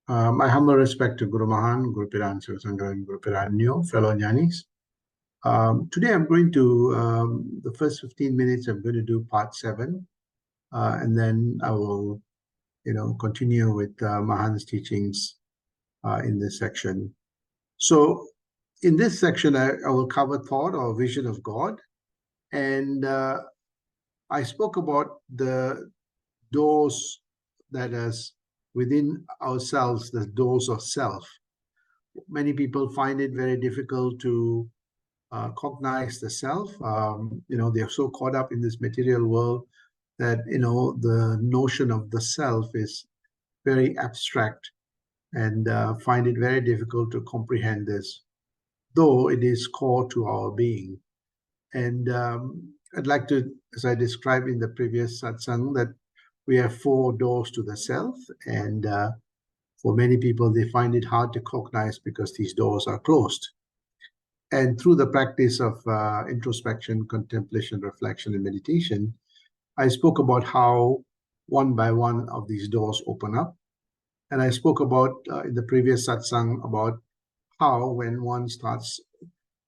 My humble respect to Guru Mahan, Guru Piran Sivasanga, and Guru Piran Neo, fellow Jnanis. Today I'm going to, the first 15 minutes, I'm going to do part 7. And then I will, continue with Mahan's teachings in this section. So in this section, I will cover thought or vision of God. And I spoke about the doors that is within ourselves, the doors of self. Many people find it very difficult to cognize the self. They're so caught up in this material world that, the notion of the self is very abstract and find it very difficult to comprehend this, though it is core to our being. And I'd like to, as I described in the previous satsang, that we have 4 doors to the self, and for many people, they find it hard to cognize because these doors are closed. And through the practice of introspection, contemplation, reflection, and meditation, I spoke about how one by one of these doors open up. And I spoke about in the previous satsang about how when one starts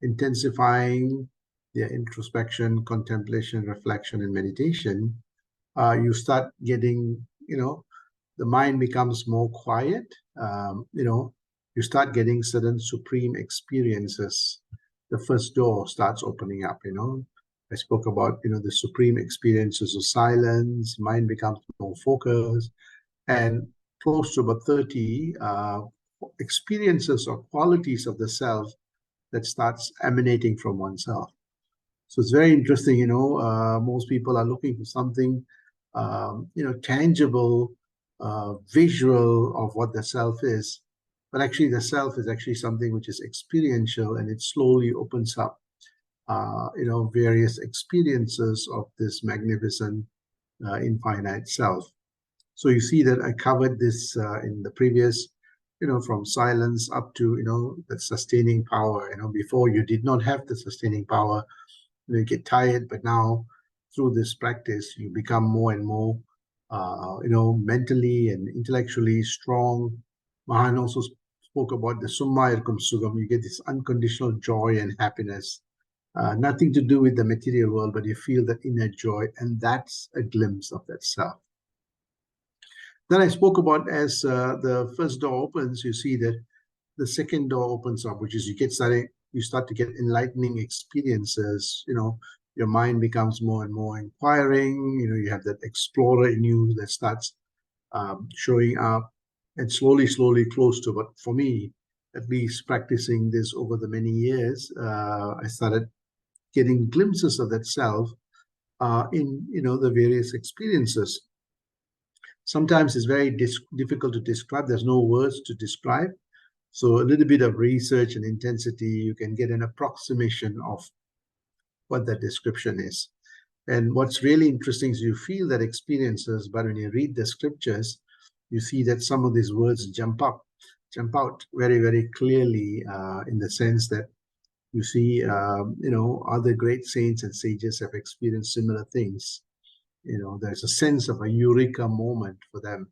intensifying their introspection, contemplation, reflection, and meditation, you start getting, the mind becomes more quiet. You start getting certain supreme experiences. The first door starts opening up, I spoke about, the supreme experiences of silence, mind becomes more focused, and close to about 30 experiences or qualities of the self that starts emanating from oneself. So it's very interesting, most people are looking for something, tangible, visual of what the self is. But actually the self is actually something which is experiential, and it slowly opens up, various experiences of this magnificent, infinite self. So you see that I covered this in the previous, from silence up to, the sustaining power. Before you did not have the sustaining power, you get tired, but now through this practice, you become more and more, mentally and intellectually strong. Mahan also spoke about the Summa Irkum Sugam. You get this unconditional joy and happiness. Nothing to do with the material world, but you feel that inner joy, and that's a glimpse of that self. Then I spoke about as the first door opens, you see that the second door opens up, which is you start to get enlightening experiences. Your mind becomes more and more inquiring. You have that explorer in you that starts showing up, and slowly close to. But for me, at least practicing this over the many years, I started getting glimpses of that self in the various experiences. Sometimes it's very difficult to describe. There's no words to describe. So a little bit of research and intensity, you can get an approximation of what that description is. And what's really interesting is you feel that experiences, but when you read the scriptures, you see that some of these words jump out very, very clearly in the sense that you see, other great saints and sages have experienced similar things. There's a sense of a eureka moment for them,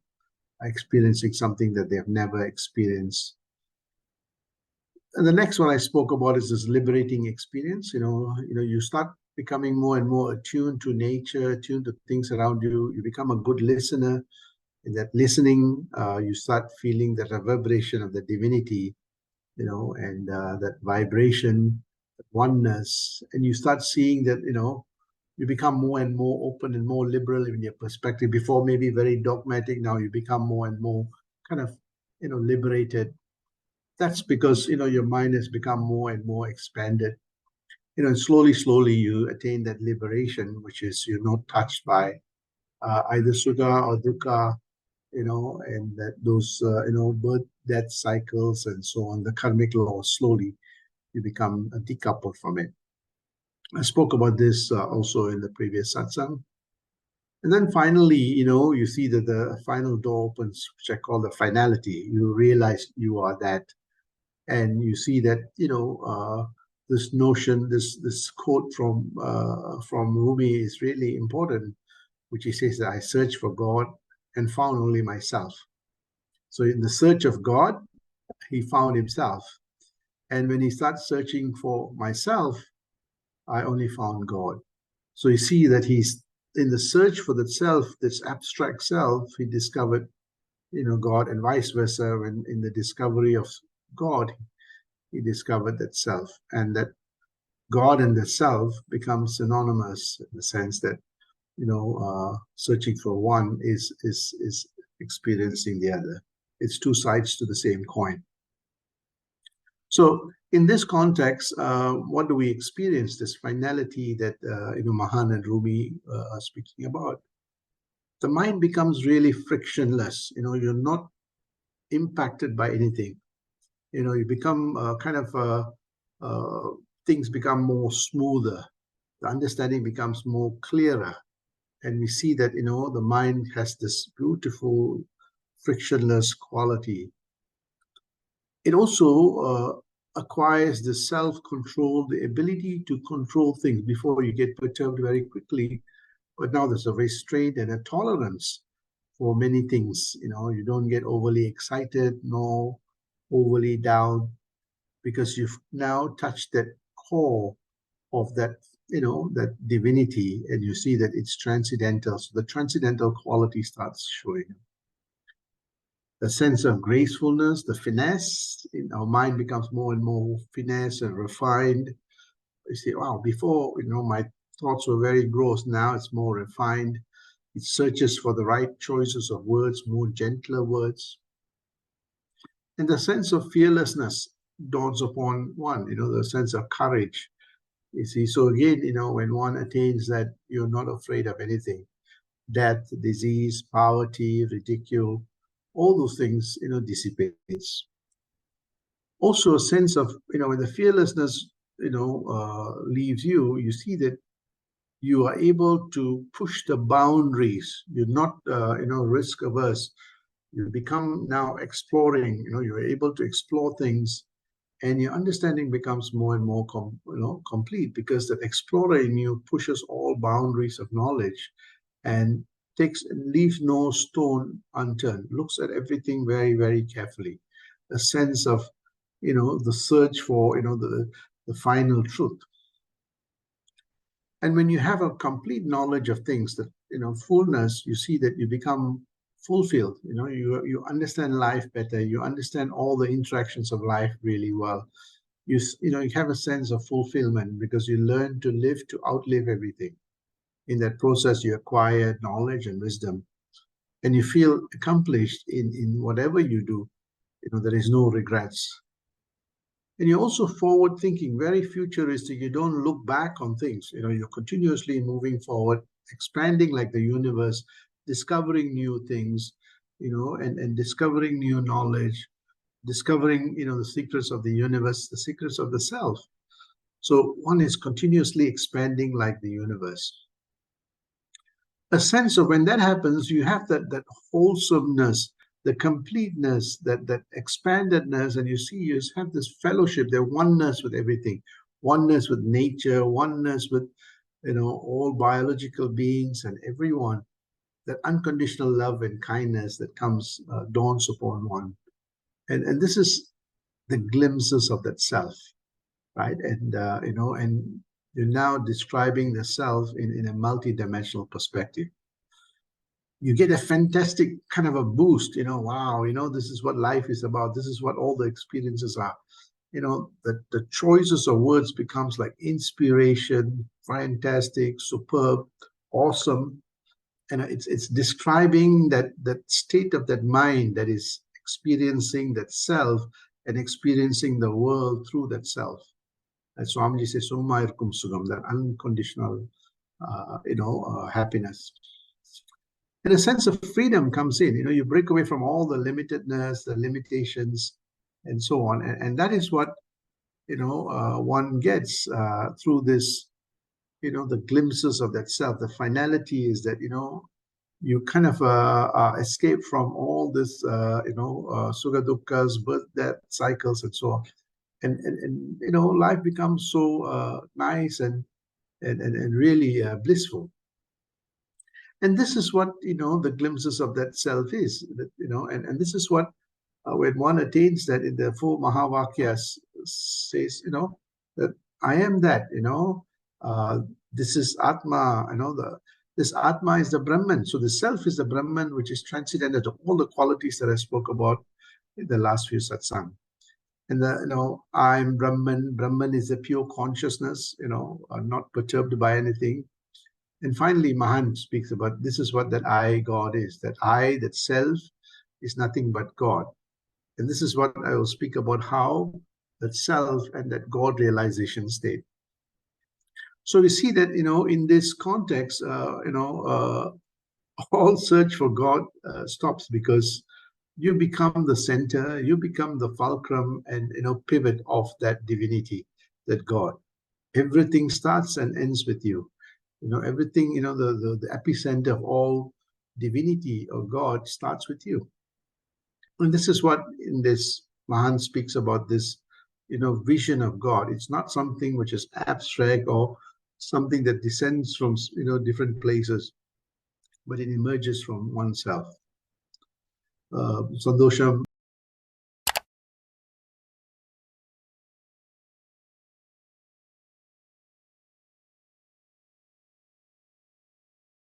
experiencing something that they have never experienced. And the next one I spoke about is this liberating experience. You start becoming more and more attuned to nature, attuned to things around you. You become a good listener. In that listening, you start feeling the reverberation of the divinity, and that vibration, that oneness. And you start seeing that, you become more and more open and more liberal in your perspective. Before, maybe very dogmatic. Now you become more and more kind of, liberated. That's because, your mind has become more and more expanded. Slowly you attain that liberation, which is you're not touched by either sukha or dukkha, and that those, birth, death cycles and so on, the karmic laws, slowly you become decoupled from it. I spoke about this also in the previous satsang. And then finally, you see that the final door opens, which I call the finality. You realize you are that. And you see that, this notion, this quote from Rumi is really important, which he says that I searched for God and found only myself. So in the search of God, he found himself. And when he starts searching for myself, I only found God. So you see that he's in the search for that self, this abstract self, he discovered, God, and vice versa. When in the discovery of God, he discovered that self, and that God and the self become synonymous in the sense that, searching for one is experiencing the other. It's two sides to the same coin. So in this context, what do we experience? This finality that Mahan and Rumi are speaking about. The mind becomes really frictionless. You're not impacted by anything. You become things become more smoother. The understanding becomes more clearer, and we see that the mind has this beautiful frictionless quality. It also acquires the self-control, the ability to control things before you get perturbed very quickly. But now there's a restraint and a tolerance for many things. You don't get overly excited nor overly down, because you've now touched that core of that, that divinity, and you see that it's transcendental. So the transcendental quality starts showing. The sense of gracefulness, the finesse in our mind becomes more and more finesse and refined. You see, wow, before, my thoughts were very gross. Now it's more refined. It searches for the right choices of words, more gentler words. And the sense of fearlessness dawns upon one, the sense of courage. You see, so again, when one attains that, you're not afraid of anything. Death, disease, poverty, ridicule, all those things, dissipates. Also a sense of, when the fearlessness, leaves you, you see that you are able to push the boundaries. You're not, risk averse. You become now exploring, you're able to explore things, and your understanding becomes more and more complete, because that explorer in you pushes all boundaries of knowledge and leaves no stone unturned, looks at everything very, very carefully. A sense of, the search for, the final truth. And when you have a complete knowledge of things, that, fullness, you see that you become fulfilled. You understand life better. You understand all the interactions of life really well. You have a sense of fulfillment, because you learn to live to outlive everything. In that process, you acquire knowledge and wisdom, and you feel accomplished in whatever you do. There is no regrets. And you're also forward thinking, very futuristic. You don't look back on things. You're continuously moving forward, expanding like the universe, discovering new things, and discovering new knowledge, discovering, the secrets of the universe, the secrets of the self. So one is continuously expanding like the universe. A sense of, when that happens, you have that wholesomeness, the completeness, that expandedness, and you have this fellowship, the oneness with everything, oneness with nature, oneness with, all biological beings and everyone. That unconditional love and kindness that dawns upon one. And this is the glimpses of that self, right? And, and you're now describing the self in a multi-dimensional perspective. You get a fantastic kind of a boost, wow, this is what life is about. This is what all the experiences are. The choices of words becomes like inspiration, fantastic, superb, awesome. And it's describing that state of that mind that is experiencing that self and experiencing the world through that self. As Swamiji says, Summa irkum sugam, that unconditional, happiness. And a sense of freedom comes in. You break away from all the limitedness, the limitations, and so on. And that is what, one gets through this, the glimpses of that self. The finality is that, you kind of escape from all this, sukha dukkha's, birth, death, cycles, and so on. And life becomes so nice and really blissful. And this is what, the glimpses of that self is, and this is what when one attains that in the four Mahavakyas, says, that I am that, uh, this is Atma, this Atma is the Brahman. So the self is the Brahman, which is transcendental to all the qualities that I spoke about in the last few satsang. And I'm Brahman. Brahman is a pure consciousness, not perturbed by anything. And finally, Mahan speaks about this is what that I, God is. That I, that self, is nothing but God. And this is what I will speak about, how that self and that God realization state. So we see that, in this context, all search for God stops, because you become the center, you become the fulcrum and, pivot of that divinity, that God. Everything starts and ends with you. Everything, the epicenter of all divinity or God starts with you. And this is what in this Mahan speaks about, this, vision of God. It's not something which is abstract or something that descends from, different places, but it emerges from oneself. Sandosham